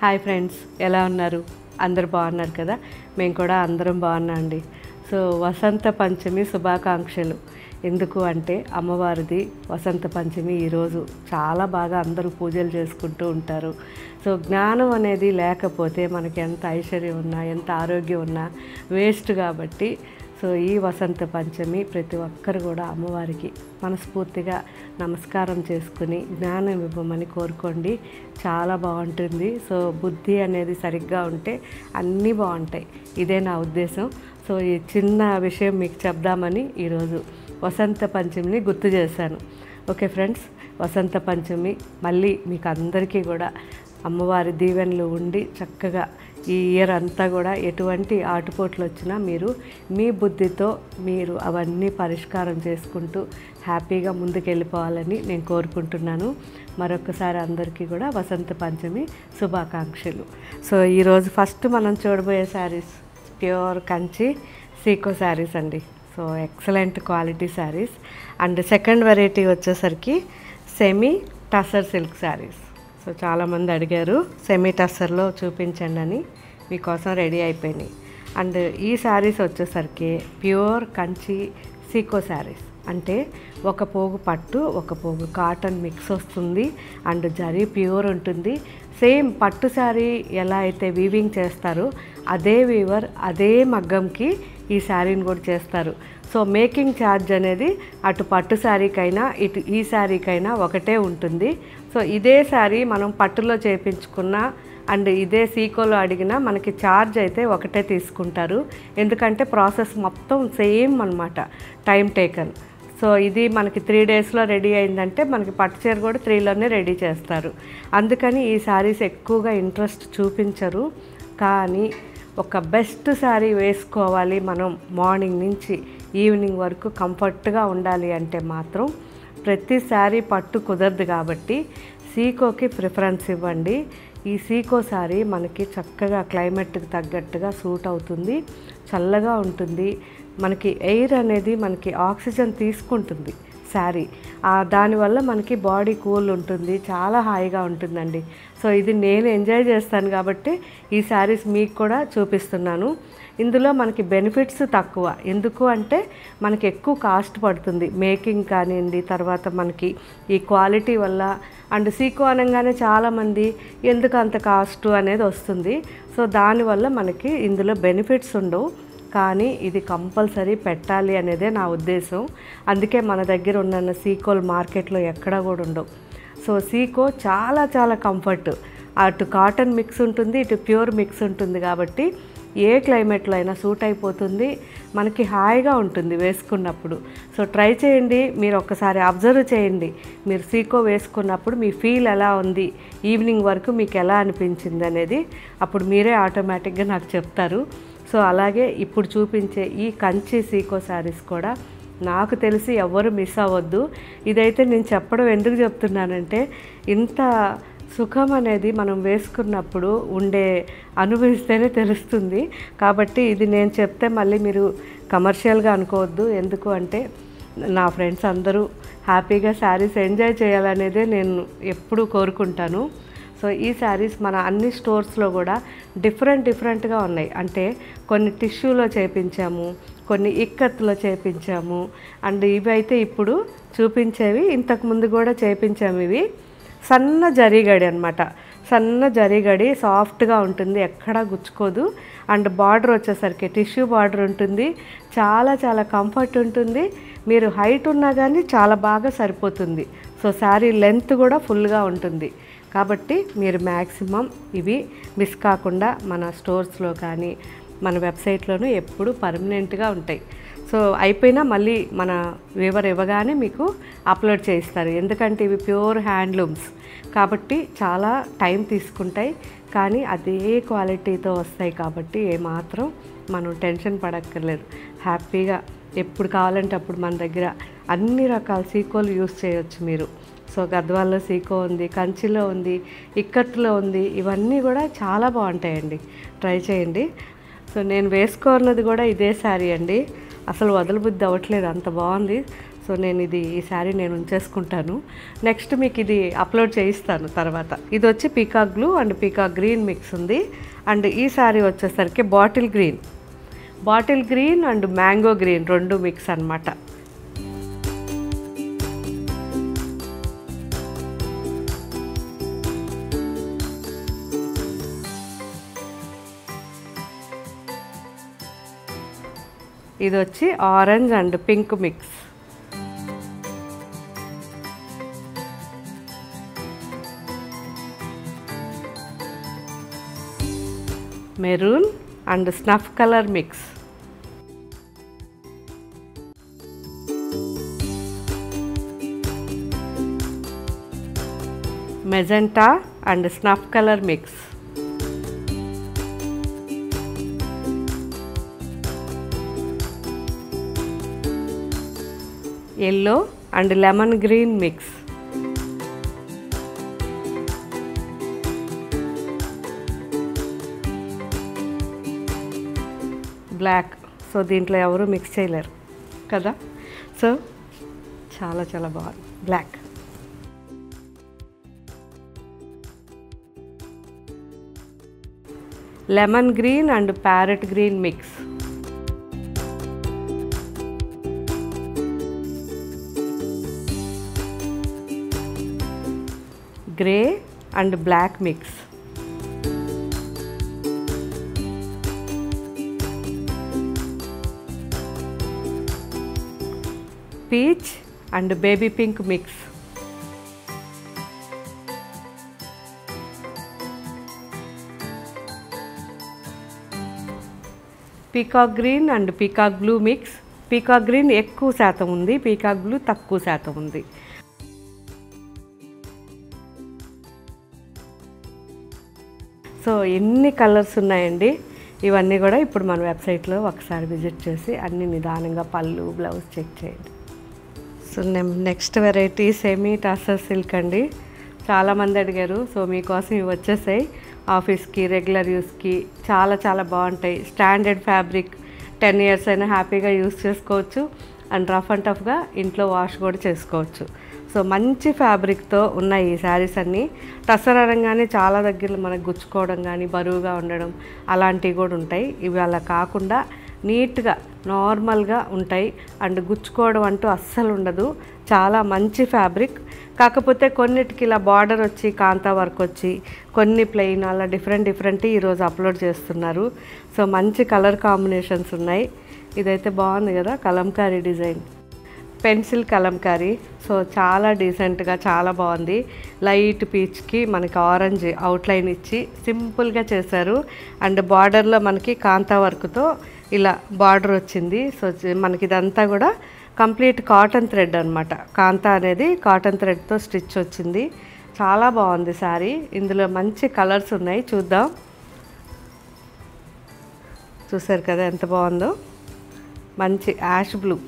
Hi friends, ఎలా ఉన్నారు? అందరు బాగున్నారు కదా? మేము కూడా అందరం బాగున్నాం అండి. సో వసంత పంచమి శుభాకాంక్షలు. ఎందుకు అంటే అమ్మవారిది వసంత పంచమి ఈరోజు చాలా బాగా అందరూ పూజలు చేసుకుంటూ ఉంటారు. సో జ్ఞానం అనేది లేకపోతే మనకి ఎంత ఐశ్వర్యం ఉన్నా ఎంత ఆరోగ్యం ఉన్నా వేస్ట్. కాబట్టి సో ఈ వసంత పంచమి ప్రతి ఒక్కరు కూడా అమ్మవారికి మనస్ఫూర్తిగా నమస్కారం చేసుకుని జ్ఞానం ఇవ్వమని కోరుకోండి. చాలా బాగుంటుంది. సో బుద్ధి అనేది సరిగ్గా ఉంటే అన్నీ బాగుంటాయి. ఇదే నా ఉద్దేశం. సో ఈ చిన్న విషయం మీకు చెప్దామని ఈరోజు వసంత పంచమిని గుర్తు చేశాను. ఓకే ఫ్రెండ్స్, వసంత పంచమి మళ్ళీ మీకు అందరికీ కూడా అమ్మవారి దీవెనలు ఉండి చక్కగా ఈ ఇయర్ అంతా కూడా ఎటువంటి ఆటుపోట్లు వచ్చినా మీరు మీ బుద్ధితో మీరు అవన్నీ పరిష్కారం చేసుకుంటూ హ్యాపీగా ముందుకెళ్ళిపోవాలని నేను కోరుకుంటున్నాను. మరొకసారి అందరికీ కూడా వసంత పంచమి శుభాకాంక్షలు. సో ఈరోజు ఫస్ట్ మనం చూడబోయే శారీస్ ప్యూర్ కంచి సీకో శారీస్ అండి. So excellent quality saris. And second variety వచ్చేసరికి semi tussar silk saris. So చాలామంది అడిగారు సెమీ టస్సర్లో చూపించండి అని, మీకోసం రెడీ అయిపోయినాయి. అండ్ ఈ శారీస్ వచ్చేసరికి ప్యూర్ కంచి సీకో శారీస్. అంటే ఒక పోగు పట్టు ఒక పోగు కాటన్ మిక్స్ వస్తుంది. అండ్ జరీ ప్యూర్ ఉంటుంది. సేమ్ పట్టు శారీ ఎలా అయితే వీవింగ్ చేస్తారో అదే వీవర్ అదే మగ్గంకి ఈ శారీని కూడా చేస్తారు. సో మేకింగ్ ఛార్జ్ అనేది అటు పట్టు శారీకైనా ఇటు ఈ శారీకైనా ఒకటే ఉంటుంది. సో ఇదే శారీ మనం పట్టులో చేయించుకున్నా అండ్ ఇదే సీకోలో అడిగినా మనకి ఛార్జ్ అయితే ఒకటే తీసుకుంటారు. ఎందుకంటే ప్రాసెస్ మొత్తం సేమ్ అన్నమాట, టైం టేకన్. సో ఇది మనకి 3 డేస్లో రెడీ అయిందంటే మనకి పట్టు చీర కూడా 3లోనే రెడీ చేస్తారు. అందుకని ఈ శారీస్ ఎక్కువగా ఇంట్రెస్ట్ చూపించరు. కానీ ఒక బెస్ట్ శారీ వేసుకోవాలి మనం మార్నింగ్ నుంచి ఈవినింగ్ వరకు కంఫర్ట్గా ఉండాలి అంటే మాత్రం ప్రతి శారీ పట్టు కుదరదు. కాబట్టి సీకోకి ప్రిఫరెన్స్ ఇవ్వండి. ఈ సీకో శారీ మనకి చక్కగా క్లైమేట్కి తగ్గట్టుగా సూట్ అవుతుంది, చల్లగా ఉంటుంది. మనకి ఎయిర్ అనేది మనకి ఆక్సిజన్ తీసుకుంటుంది శారీ. దానివల్ల మనకి బాడీ కూల్ ఉంటుంది, చాలా హాయిగా ఉంటుందండి. సో ఇది నేను ఎంజాయ్ చేస్తాను కాబట్టి ఈ శారీస్ మీకు కూడా చూపిస్తున్నాను. ఇందులో మనకి బెనిఫిట్స్ తక్కువ. ఎందుకు అంటే మనకి ఎక్కువ కాస్ట్ పడుతుంది మేకింగ్ కానివ్వండి, తర్వాత మనకి ఈ క్వాలిటీ వల్ల. అండ్ సీకో అనగానే చాలామంది ఎందుకు అంత కాస్ట్ అనేది వస్తుంది. సో దానివల్ల మనకి ఇందులో బెనిఫిట్స్ ఉండవు. కానీ ఇది కంపల్సరీ పెట్టాలి అనేదే నా ఉద్దేశం. అందుకే మన దగ్గర ఉన్న సీకోలు మార్కెట్లో ఎక్కడా కూడా ఉండవు. సో సీకో చాలా చాలా కంఫర్ట్. అటు కాటన్ మిక్స్ ఉంటుంది, ఇటు ప్యూర్ మిక్స్ ఉంటుంది. కాబట్టి ఏ క్లైమేట్లో అయినా సూట్ అయిపోతుంది, మనకి హాయిగా ఉంటుంది వేసుకున్నప్పుడు. సో ట్రై చేయండి, మీరు ఒక్కసారి అబ్జర్వ్ చేయండి. మీరు సీకో వేసుకున్నప్పుడు మీ ఫీల్ ఎలా ఉంది, ఈవినింగ్ వరకు మీకు ఎలా అనిపించింది అనేది అప్పుడు మీరే ఆటోమేటిక్గా నాకు చెప్తారు. సో అలాగే ఇప్పుడు చూపించే ఈ కంచి సీకో శారీస్ కూడా నాకు తెలిసి ఎవ్వరు మిస్ అవ్వద్దు. ఇదైతే నేను చెప్పడం ఎందుకు చెప్తున్నానంటే ఇంత సుఖం అనేది మనం వేసుకున్నప్పుడు అనుభవిస్తేనే తెలుస్తుంది. కాబట్టి ఇది నేను చెప్తే మళ్ళీ మీరు కమర్షియల్గా అనుకోవద్దు. ఎందుకు అంటే నా ఫ్రెండ్స్ అందరూ హ్యాపీగా శారీస్ ఎంజాయ్ చేయాలనేదే నేను ఎప్పుడూ కోరుకుంటాను. సో ఈ శారీస్ మన అన్ని స్టోర్స్లో కూడా డిఫరెంట్గా ఉన్నాయి. అంటే కొన్ని టిష్యూలో చేయించాము, కొన్ని ఇక్కత్తులో చేయించాము. అండ్ ఇవి అయితే ఇప్పుడు చూపించేవి ఇంతకుముందు కూడా చేయించాము. ఇవి సన్న జరీగడి అనమాట. సన్న జరీగడి సాఫ్ట్గా ఉంటుంది, ఎక్కడా గుచ్చుకోదు. అండ్ బార్డర్ వచ్చేసరికి టిష్యూ బార్డర్ ఉంటుంది. చాలా చాలా కంఫర్ట్ ఉంటుంది. మీరు హైట్ ఉన్నా కానీ చాలా బాగా సరిపోతుంది. సో శారీ లెంత్ కూడా ఫుల్గా ఉంటుంది. కాబట్టి మీరు మ్యాక్సిమం ఇవి మిస్ కాకుండా మన స్టోర్స్లో కానీ మన వెబ్సైట్లోనూ ఎప్పుడు పర్మనెంట్గా ఉంటాయి. సో అయిపోయినా మళ్ళీ మన వీవర్ ఇవ్వగానే మీకు అప్లోడ్ చేయిస్తారు. ఎందుకంటే ఇవి ప్యూర్ హ్యాండ్లూమ్స్ కాబట్టి చాలా టైం తీసుకుంటాయి. కానీ అదే క్వాలిటీతో వస్తాయి. కాబట్టి ఏమాత్రం మనం టెన్షన్ పడక్కర్లేదు. హ్యాపీగా ఎప్పుడు కావాలంటే అప్పుడు మన దగ్గర అన్ని రకాల సీకోలు యూస్ చేయొచ్చు మీరు. సో గద్వాల్లో సీకో ఉంది, కంచిలో ఉంది, ఇక్కత్తులో ఉంది. ఇవన్నీ కూడా చాలా బాగుంటాయండి, ట్రై చేయండి. సో నేను వేసుకోన్నది కూడా ఇదే శారీ అండి. అసలు వదలబుద్ధి అవ్వట్లేదు, అంత బాగుంది. సో నేను ఈ శారీ నేను ఉంచేసుకుంటాను. నెక్స్ట్ మీకు ఇది అప్లోడ్ చేయిస్తాను తర్వాత. ఇది వచ్చి peacock blue and peacock green mix ఉంది. అండ్ ఈ శారీ వచ్చేసరికి bottle green and mango green రెండు మిక్స్ అన్నమాట. ఇది వచ్చి orange and pink mix. Maroon and snuff colour mix. Magenta and snuff colour mix. Yellow and lemon green mix. Black. So దీంట్లో ఎవరు mix చేయలేరు కదా. సో చాలా చాలా బాగుంది. Black. Lemon green and parrot green mix. Grey and black mix. Peach and baby pink mix. Peacock green and peacock blue mix. Peacock green ఎక్కువ శాతం ఉంది, పీకాక్ బ్లూ తక్కువ శాతం ఉంది. సో ఎన్ని కలర్స్ ఉన్నాయండి. ఇవన్నీ కూడా ఇప్పుడు మన వెబ్సైట్లో ఒకసారి విజిట్ చేసి అన్ని నిదానంగా పళ్ళు బ్లౌజ్ చెక్ చేయండి. So next variety semi tussar silk అండి. చాలామంది అడిగారు. సో మీకోసం ఇవి వచ్చేసాయి. ఆఫీస్కి రెగ్యులర్ యూస్కి చాలా చాలా బాగుంటాయి. స్టాండర్డ్ ఫ్యాబ్రిక్, 10 years అయినా హ్యాపీగా యూస్ చేసుకోవచ్చు. అండ్ రఫ్ అండ్ టఫ్గా ఇంట్లో వాష్ కూడా చేసుకోవచ్చు. సో మంచి ఫ్యాబ్రిక్తో ఉన్న ఈ శారీస్ అన్నీ టస్సర్ అనగానే చాలా దగ్గరలో మనకు గుచ్చుకోవడం కానీ బరువుగా ఉండడం అలాంటివి కూడా ఉంటాయి. ఇవి అలా కాకుండా నీట్గా నార్మల్గా ఉంటాయి. అండ్ గుచ్చుకోవడం అంటూ అస్సలు ఉండదు. చాలా మంచి ఫ్యాబ్రిక్. కాకపోతే కొన్నిటికి ఇలా బార్డర్ వచ్చి కాంతా వర్క్ వచ్చి కొన్ని ప్లెయిన్ అలా డిఫరెంట్ ఈరోజు అప్లోడ్ చేస్తున్నారు. సో మంచి కలర్ కాంబినేషన్స్ ఉన్నాయి. ఇదైతే బాగుంది కదా, Kalamkari design, pencil Kalamkari. So చాలా డీసెంట్గా చాలా బాగుంది. లైట్ పీచ్కి మనకి ఆరెంజ్ అవుట్లైన్ ఇచ్చి సింపుల్గా చేశారు. అండ్ బార్డర్లో మనకి కాంతా వర్క్తో ఇలా బార్డర్ వచ్చింది. సో మనకి ఇదంతా కూడా కంప్లీట్ కాటన్ థ్రెడ్ అనమాట. కాంతా అనేది కాటన్ థ్రెడ్తో స్టిచ్ వచ్చింది. చాలా బాగుంది శారీ. ఇందులో మంచి కలర్స్ ఉన్నాయి, చూద్దాం. చూసారు కదా ఎంత బాగుందో. మంచి ash blue,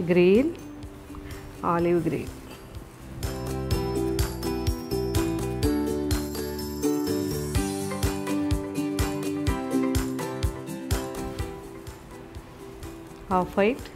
green, olive green, off white,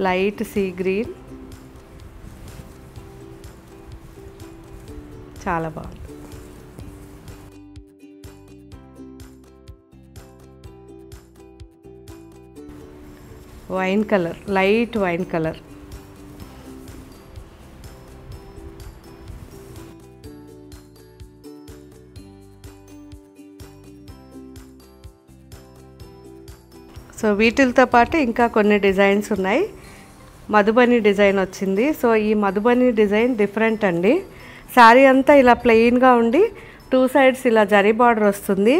light sea green. చాలా బాగుంది. Wine colour, light wine colour, so వీటితో పాటు ఇంకా కొన్ని డిజైన్స్ ఉన్నాయి. మధుబని డిజైన్ వచ్చింది. సో ఈ మధుబని డిజైన్ డిఫరెంట్ అండి. శారీ అంతా ఇలా ప్లెయిన్గా ఉండి 2 sides ఇలా జరీ బార్డర్ వస్తుంది.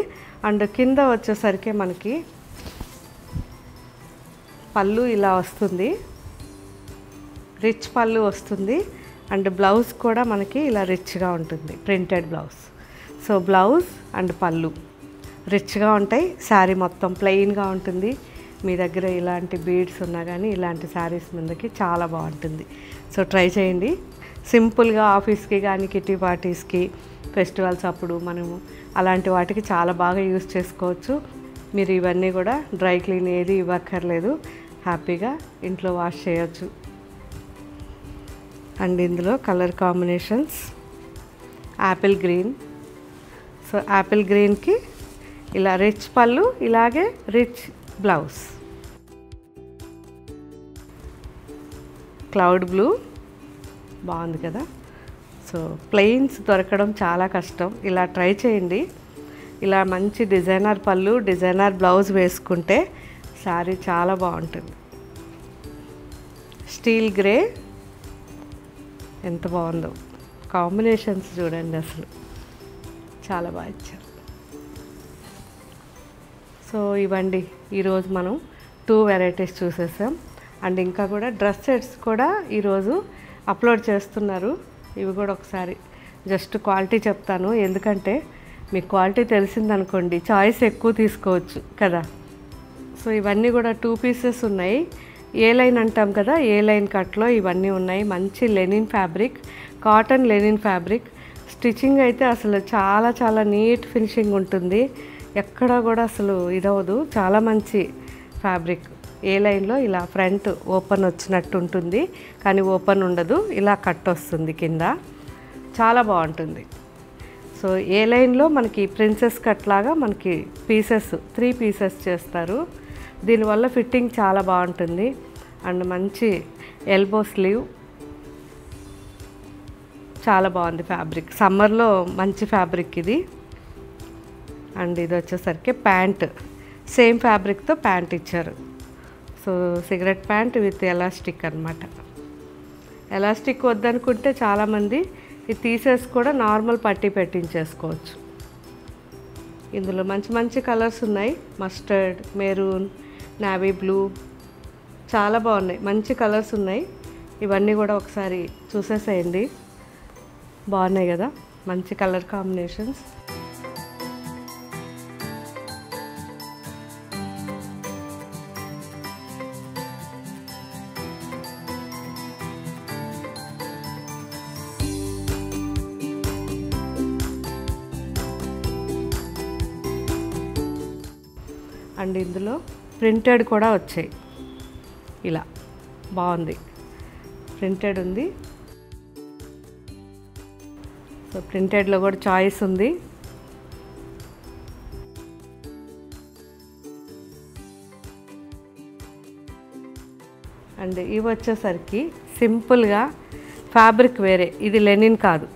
అండ్ కింద వచ్చేసరికి మనకి పళ్ళు ఇలా వస్తుంది, రిచ్ పళ్ళు వస్తుంది. అండ్ బ్లౌజ్ కూడా మనకి ఇలా రిచ్గా ఉంటుంది, printed blouse. So blouse and పళ్ళు రిచ్గా ఉంటాయి. శారీ మొత్తం ప్లెయిన్గా ఉంటుంది. మీ దగ్గర ఇలాంటి బీడ్స్ ఉన్నా కానీ ఇలాంటి శారీస్ మీదకి చాలా బాగుంటుంది. సో ట్రై చేయండి. సింపుల్గా ఆఫీస్కి కానీ కిటీ పార్టీస్కి ఫెస్టివల్స్ అప్పుడు మనము అలాంటి వాటికి చాలా బాగా యూస్ చేసుకోవచ్చు. మీరు ఇవన్నీ కూడా డ్రై క్లీన్ ఏది ఇవ్వక్కర్లేదు, హ్యాపీగా ఇంట్లో వాష్ చేయొచ్చు. అండ్ ఇందులో colour combinations Apple green. So Apple గ్రీన్కి ఇలా రిచ్ పళ్ళు, ఇలాగే రిచ్ బ్లౌజ్. క్లౌడ్ బ్లూ బాగుంది కదా. సో ప్లెయిన్స్ దొరకడం చాలా కష్టం. ఇలా ట్రై చేయండి. ఇలా మంచి డిజైనర్ పళ్ళు, డిజైనర్ బ్లౌజ్ వేసుకుంటే శారీ చాలా బాగుంటుంది. స్టీల్ గ్రే ఎంత బాగుందో, కాంబినేషన్స్ చూడండి, అసలు చాలా బాగా ఇచ్చారు. సో ఇవ్వండి, ఈరోజు మనం 2 వెరైటీస్ చూసేసాం. అండ్ ఇంకా కూడా డ్రెస్ సెట్స్ కూడా ఈరోజు అప్లోడ్ చేస్తున్నారు. ఇవి కూడా ఒకసారి జస్ట్ క్వాలిటీ చెప్తాను, ఎందుకంటే మీకు క్వాలిటీ తెలిసిందనుకోండి చాయిస్ ఎక్కువ తీసుకోవచ్చు కదా. సో ఇవన్నీ కూడా 2 పీసెస్ ఉన్నాయి. ఏ లైన్ అంటాం కదా, ఏ లైన్ కట్లో ఇవన్నీ ఉన్నాయి. మంచి linen fabric, cotton linen fabric. Stitching అయితే అసలు చాలా చాలా నీట్ ఫినిషింగ్ ఉంటుంది. ఎక్కడ కూడా అసలు ఇదవదు. చాలా మంచి ఫ్యాబ్రిక్. ఏ లైన్లో ఇలా ఫ్రంట్ ఓపెన్ వచ్చినట్టు ఉంటుంది, కానీ ఓపెన్ ఉండదు, ఇలా కట్ వస్తుంది కింద. చాలా బాగుంటుంది. సో ఏ లైన్లో మనకి ప్రిన్సెస్ కట్ లాగా మనకి పీసెస్ 3 పీసెస్ చేస్తారు. దీనివల్ల ఫిట్టింగ్ చాలా బాగుంటుంది. అండ్ మంచి ఎల్బో స్లీవ్, చాలా బాగుంది ఫ్యాబ్రిక్. సమ్మర్లో మంచి ఫ్యాబ్రిక్ ఇది. అండ్ ఇది వచ్చేసరికి ప్యాంట్, సేమ్ ఫ్యాబ్రిక్తో ప్యాంట్ ఇచ్చారు. So cigarette pant with elastic అనమాట. ఎలాస్టిక్ వద్దనుకుంటే చాలామంది ఇది తీసేసి కూడా నార్మల్ పట్టీ పెట్టించేసుకోవచ్చు. ఇందులో మంచి మంచి కలర్స్ ఉన్నాయి. మస్టర్డ్, మెరూన్, నావీ బ్లూ, చాలా బాగున్నాయి. మంచి కలర్స్ ఉన్నాయి. ఇవన్నీ కూడా ఒకసారి చూసేసేయండి. బాగున్నాయి కదా, మంచి కలర్ కాంబినేషన్స్. అండ్ ఇందులో ప్రింటెడ్ కూడా వచ్చాయి. ఇలా బాగుంది, ప్రింటెడ్ ఉంది. సో ప్రింటెడ్లో కూడా చాయిస్ ఉంది. అండ్ ఇవి వచ్చేసరికి సింపుల్గా ఫ్యాబ్రిక్ వేరే, ఇది లెనిన్ కాదు.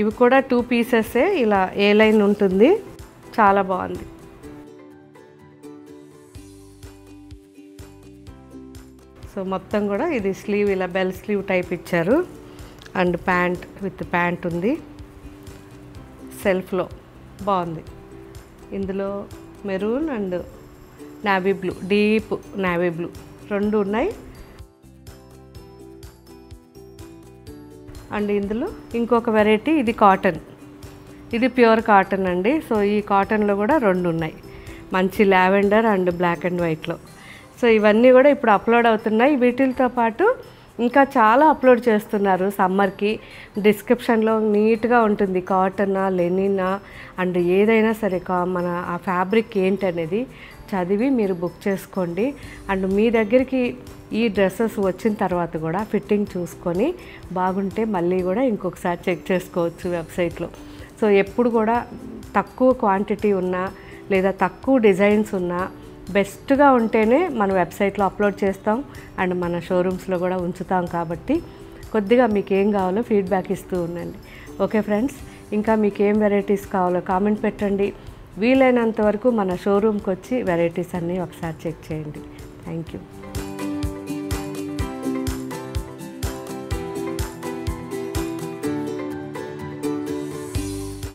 ఇవి కూడా 2 పీసెసే. ఇలా ఏ లైన్ ఉంటుంది, చాలా బాగుంది. సో మొత్తం కూడా ఇది స్లీవ్, ఇలా బెల్ స్లీవ్ టైప్ ఇచ్చారు. అండ్ ప్యాంట్ విత్ ప్యాంట్ ఉంది, సెల్ఫ్లో బాగుంది. ఇందులో maroon and navy blue, deep navy blue 2 ఉన్నాయి. అండ్ ఇందులో ఇంకొక వెరైటీ, ఇది కాటన్, ఇది ప్యూర్ కాటన్ అండి. సో ఈ కాటన్లో కూడా 2 ఉన్నాయి, మంచి లావెండర్ అండ్ బ్లాక్ అండ్ వైట్లో. సో ఇవన్నీ కూడా ఇప్పుడు అప్లోడ్ అవుతున్నాయి. వీటితో పాటు ఇంకా చాలా అప్లోడ్ చేస్తున్నారు సమ్మర్కి. డిస్క్రిప్షన్లో నీట్గా ఉంటుంది, కాటనా లెనినా అండ్ ఏదైనా సరే మన ఆ ఫ్యాబ్రిక్ ఏంటనేది చదివి మీరు బుక్ చేసుకోండి. అండ్ మీ దగ్గరికి ఈ డ్రెస్సెస్ వచ్చిన తర్వాత కూడా ఫిట్టింగ్ చూసుకొని బాగుంటే మళ్ళీ కూడా ఇంకొకసారి చెక్ చేసుకోవచ్చు వెబ్సైట్లో. సో ఎప్పుడు కూడా తక్కువ క్వాంటిటీ ఉన్నా లేదా తక్కువ డిజైన్స్ ఉన్నా బెస్ట్గా ఉంటేనే మన వెబ్సైట్లో అప్లోడ్ చేస్తాం అండ్ మన షోరూమ్స్లో కూడా ఉంచుతాం. కాబట్టి కొద్దిగా మీకు ఏం కావాలో ఫీడ్బ్యాక్ ఇస్తూ ఉండండి. ఓకే ఫ్రెండ్స్, ఇంకా మీకు ఏం వెరైటీస్ కావాలో కామెంట్ పెట్టండి. వీలైనంత వరకు మన షోరూమ్కి వచ్చి వెరైటీస్ అన్నీ ఒకసారి చెక్ చేయండి. Thank you.